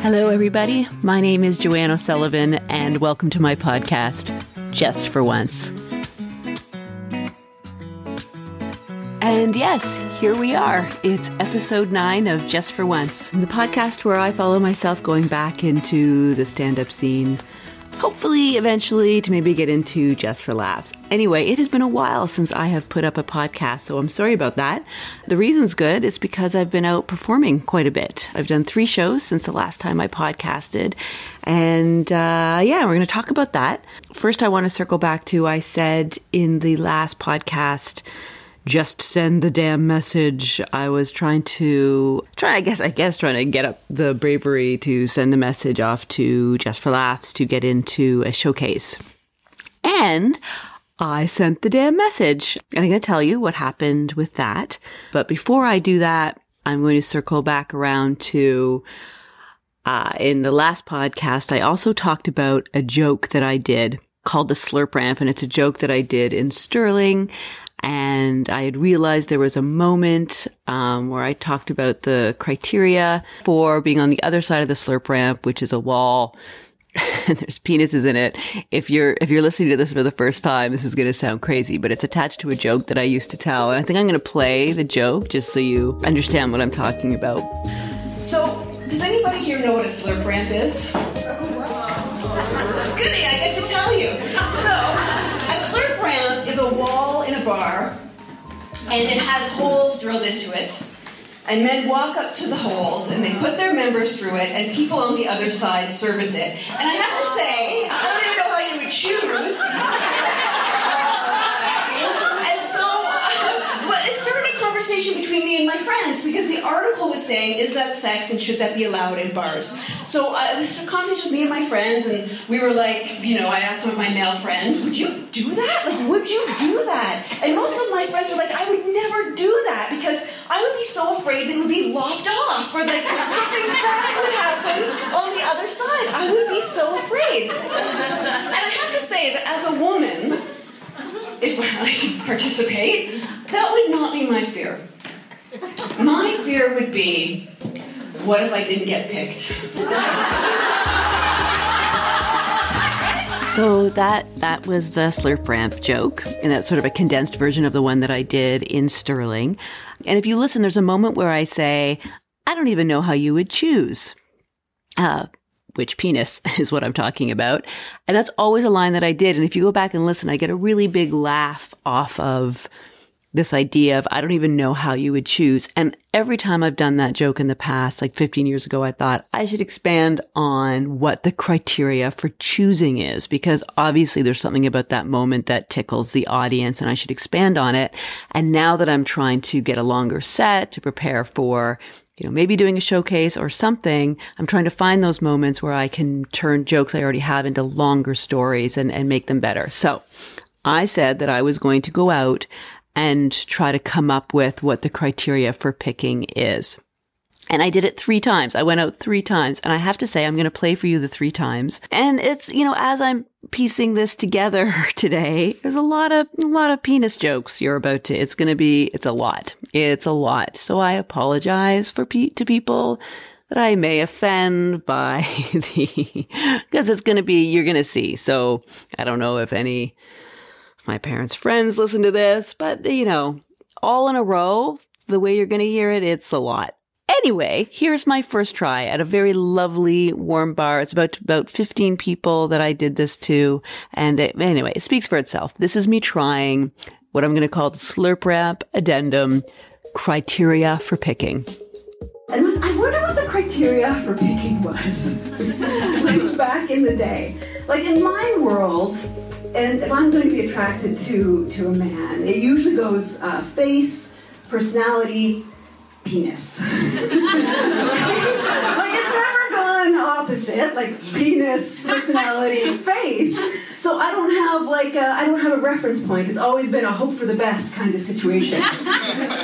Hello, everybody. My name is Joanne O'Sullivan, and welcome to my podcast, Just for Once. And yes, here we are. It's episode 9 of Just for Once, the podcast where I follow myself going back into the stand-up scene, hopefully eventually to maybe get into Just for Laughs. Anyway, it has been a while since I have put up a podcast, so I'm sorry about that. The reason's good. It's because I've been out performing quite a bit. I've done 3 shows since the last time I podcasted. And we're going to talk about that. First, I want to circle back to, I said in the last podcast, just send the damn message. I was trying to get up the bravery to send the message off to Just for Laughs to get into a showcase. And I sent the damn message. And I'm going to tell you what happened with that. But before I do that, I'm going to circle back around to, in the last podcast, I also talked about a joke that I did called the Slurp Ramp. And it's a joke that I did in Sterling. And I had realized there was a moment where I talked about the criteria for being on the other side of the Slurp Ramp, which is a wall, and there's penises in it. If you're listening to this for the first time, this is going to sound crazy, but it's attached to a joke that I used to tell. And I think I'm going to play the joke just so you understand what I'm talking about. So, does anybody here know what a Slurp Ramp is? Goody, I get to tell you. So, a Slurp Ramp is a wall in a bar, and it has holes drilled into it. And men walk up to the holes, and they put their members through it, and people on the other side service it. And I have to say, I don't even know how you would choose. But it started a conversation between me and my friends, because the article was saying, is that sex, and should that be allowed in bars? So it was a conversation with me and my friends, and we were like, I asked some of my male friends, would you do that? Like, would you do that? And most of my friends were like, I would never do that, because I would be so afraid that it would be lopped off, or like something bad would happen on the other side. I would be so afraid. And I have to say that as a woman, if I didn't participate, that would not be my fear. My fear would be, what if I didn't get picked? So that was the Slurp Ramp joke, and that's sort of a condensed version of the one that I did in Sterling. And if you listen, there's a moment where I say, I don't even know how you would choose. Which penis is what I'm talking about. And that's always a line that I did. And if you go back and listen, I get a really big laugh off of this idea of I don't even know how you would choose. And every time I've done that joke in the past, like 15 years ago, I thought I should expand on what the criteria for choosing is, because obviously there's something about that moment that tickles the audience and I should expand on it. And now that I'm trying to get a longer set to prepare for maybe doing a showcase or something, I'm trying to find those moments where I can turn jokes I already have into longer stories and make them better. So I said that I was going to go out and try to come up with what the criteria for picking is. And I did it 3 times. I went out 3 times. And I have to say, I'm going to play for you the 3 times. And it's, as I'm piecing this together today, there's a lot of penis jokes it's a lot. It's a lot. So I apologize to people that I may offend by because you're going to see. So I don't know if any of my parents' friends listen to this, but all in a row, the way you're going to hear it, it's a lot. Anyway, here's my first try at a very lovely, warm bar. It's about 15 people that I did this to. And it speaks for itself. This is me trying what I'm going to call the Slurp Ramp Addendum criteria for picking. And I wonder what the criteria for picking was. Like back in the day. Like in my world, and if I'm going to be attracted to a man, it usually goes face, personality, penis. Like it's never gone opposite, like penis, personality, face. So I don't have a reference point. It's always been a hope for the best kind of situation.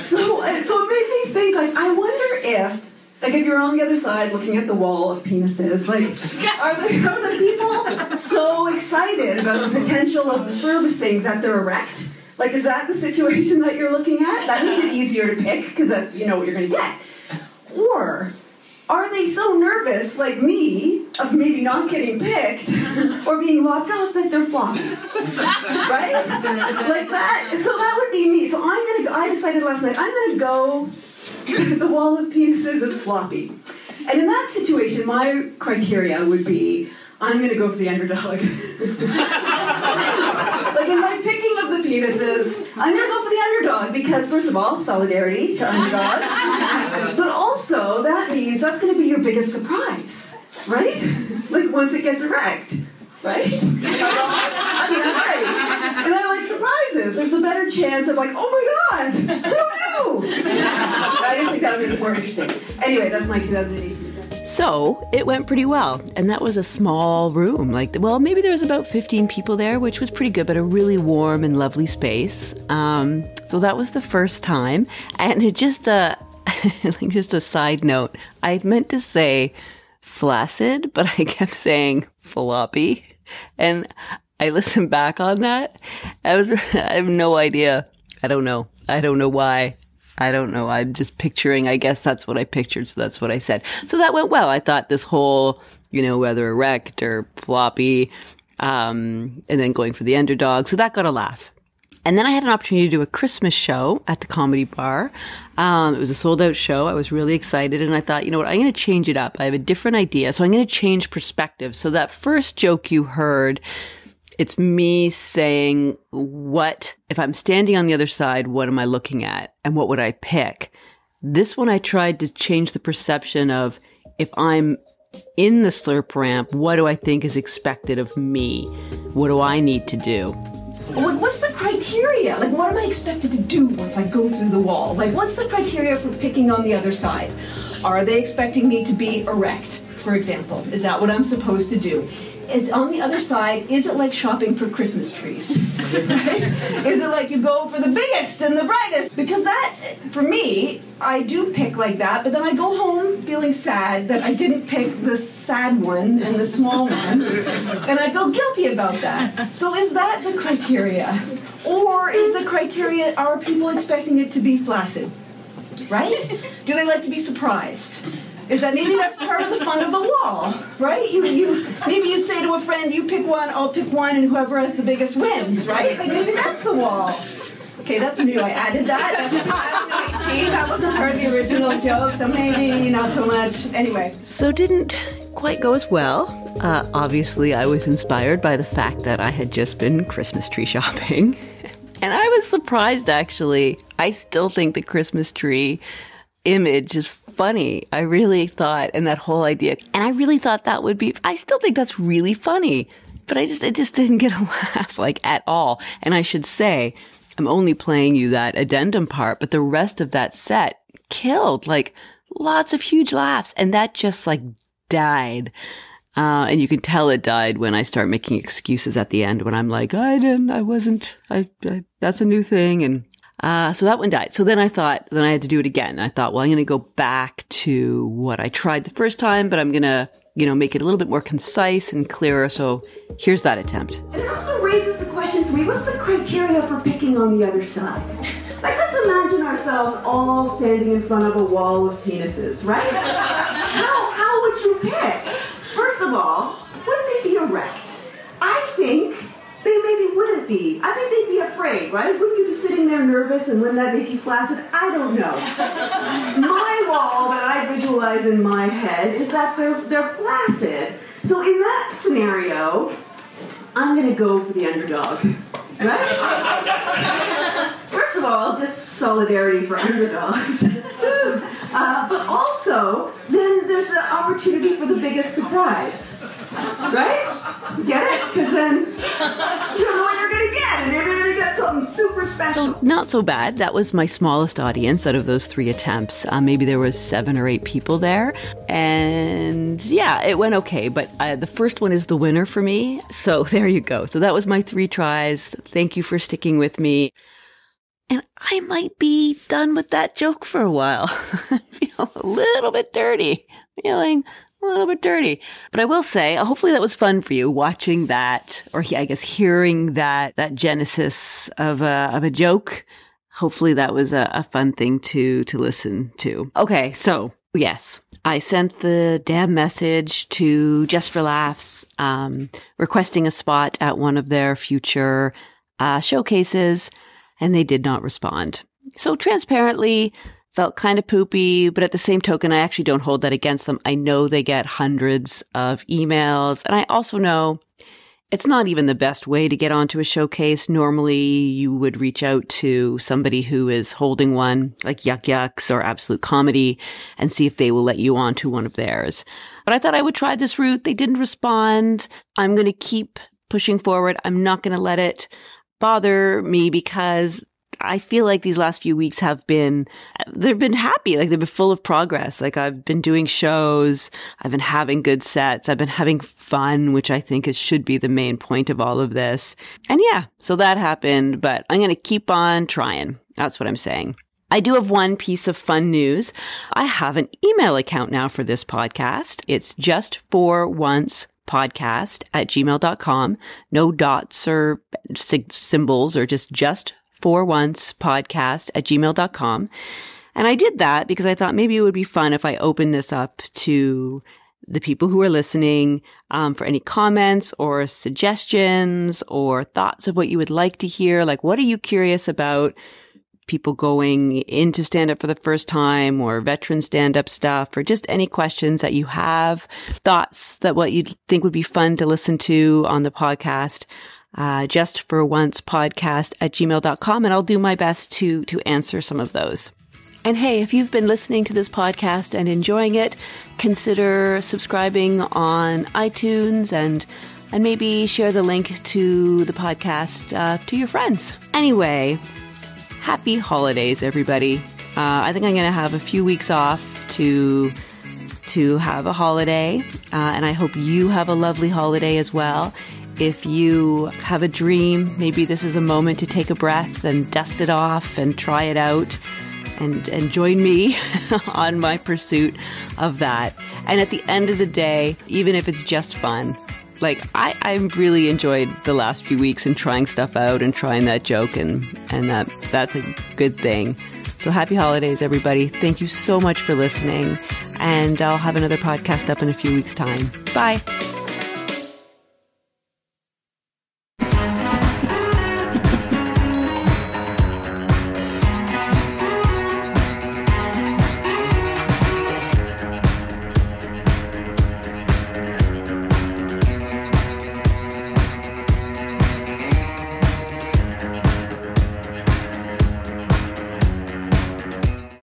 So it made me think, I wonder if you're on the other side looking at the wall of penises, are the people so excited about the potential of the servicing that they're erect? Is that the situation that you're looking at? That makes it easier to pick, because that's, what you're going to get. Or are they so nervous nervous, like me, of maybe not getting picked or being lopped off, that they're floppy. Right? Like that. So that would be me. So I decided last night, I'm going to go the wall of penises is floppy. And in that situation, my criteria would be, I'm going to go for the underdog. Like in my picking of the penises, I'm going to go for the underdog because, first of all, solidarity to underdogs. But also, that means that's going to be your biggest surprise, right? Like once it gets erect, right? And I like surprises. There's a better chance of like, oh my God, who knew? I just think that would be more interesting. Anyway, that's my 2018. So it went pretty well. And that was a small room. Maybe there was about 15 people there, which was pretty good, but a really warm and lovely space. So that was the first time. And it just, just a side note, I meant to say flaccid, but I kept saying floppy. And I listened back on that. I have no idea. I don't know why. I don't know. I'm just picturing, I guess that's what I pictured, so that's what I said. So that went well. I thought this whole, whether erect or floppy, and then going for the underdog. So that got a laugh. And then I had an opportunity to do a Christmas show at the Comedy Bar. It was a sold-out show. I was really excited, and I thought, I'm going to change it up. I have a different idea, so I'm going to change perspective. So that first joke you heard, it's me saying, if I'm standing on the other side, what am I looking at? And what would I pick? This one, I tried to change the perception of, if I'm in the slurp ramp, what do I think is expected of me? What do I need to do? What's the criteria? Like, what am I expected to do once I go through the wall? Like, what's the criteria for picking on the other side? Are they expecting me to be erect, for example? Is that what I'm supposed to do? Is on the other side, is it like shopping for Christmas trees? Right? Is it like you go for the biggest and the brightest? Because that, for me, I do pick like that, but then I go home feeling sad that I didn't pick the sad one and the small one, and I feel guilty about that. So is that the criteria? Or is the criteria, are people expecting it to be flaccid? Right? Do they like to be surprised? Is that maybe that's part of the fun of the wall, right? Maybe you say to a friend, you pick one, I'll pick one, and whoever has the biggest wins, right? Like maybe that's the wall. Okay, that's new. I added that. That's 2018. That wasn't part of the original joke, so maybe not so much. Anyway. So didn't quite go as well. Obviously, I was inspired by the fact that I had just been Christmas tree shopping. And I was surprised, actually. I still think the Christmas tree image is funny. I really thought, and that whole idea, and I really thought that would be, I still think that's really funny, but it just didn't get a laugh, at all. And I should say, I'm only playing you that addendum part, but the rest of that set killed, lots of huge laughs, and that just, died. And you can tell it died when I start making excuses at the end, when I'm like, that's a new thing, and so that one died. So then I had to do it again. I thought, well, I'm going to go back to what I tried the first time, but I'm going to, make it a little bit more concise and clearer. So here's that attempt. And it also raises the question for me, what's the criteria for picking on the other side? Let's imagine ourselves all standing in front of a wall of penises, right? How would you pick? First of all, would they be erect? I think they maybe wouldn't be. I think they'd be afraid, right? Wouldn't you be sitting there nervous, and wouldn't that make you flaccid? I don't know. My wall that I visualize in my head is that they're flaccid. So in that scenario, I'm going to go for the underdog. Right? First of all, just solidarity for underdogs. But also, then there's an opportunity for the biggest surprise. Right? Get it? Because then you don't know what you're going to get. And maybe you're going to get something super special. So, not so bad. That was my smallest audience out of those 3 attempts. Maybe there was 7 or 8 people there. And yeah, it went okay. But the first one is the winner for me. So there you go. So that was my 3 tries. Thank you for sticking with me. And I might be done with that joke for a while. I feel a little bit dirty. Feeling a little bit dirty. But I will say, hopefully that was fun for you, watching that, or I guess hearing that genesis of a joke. Hopefully that was a fun thing to listen to. Okay, so yes, I sent the damn message to Just for Laughs, requesting a spot at one of their future showcases, and they did not respond. So transparently, felt kind of poopy, but at the same token, I actually don't hold that against them. I know they get hundreds of emails, and I also know it's not even the best way to get onto a showcase. Normally, you would reach out to somebody who is holding one, like Yuck Yucks or Absolute Comedy, and see if they will let you onto one of theirs. But I thought I would try this route. They didn't respond. I'm going to keep pushing forward. I'm not going to let it bother me because I feel like these last few weeks they've been happy. Like they've been full of progress. Like I've been doing shows. I've been having good sets. I've been having fun, which I think should be the main point of all of this. And yeah, so that happened, but I'm going to keep on trying. That's what I'm saying. I do have one piece of fun news. I have an email account now for this podcast. It's justforoncepodcast@gmail.com. No dots or symbols or just foroncepodcast@gmail.com. And I did that because I thought maybe it would be fun if I opened this up to the people who are listening for any comments or suggestions or thoughts of what you would like to hear. Like, what are you curious about? People going into stand-up for the first time or veteran stand-up stuff, or just any questions that you have, thoughts that what you think would be fun to listen to on the podcast. Justforoncepodcast@gmail.com, and I'll do my best to answer some of those. And hey, if you've been listening to this podcast and enjoying it, consider subscribing on iTunes and maybe share the link to the podcast to your friends. Anyway, happy holidays, everybody. I think I'm going to have a few weeks off to have a holiday, and I hope you have a lovely holiday as well. If you have a dream, maybe this is a moment to take a breath and dust it off and try it out and join me on my pursuit of that. And at the end of the day, even if it's just fun, like I really enjoyed the last few weeks and trying stuff out and trying that joke and that's a good thing. So happy holidays, everybody. Thank you so much for listening. And I'll have another podcast up in a few weeks' time. Bye.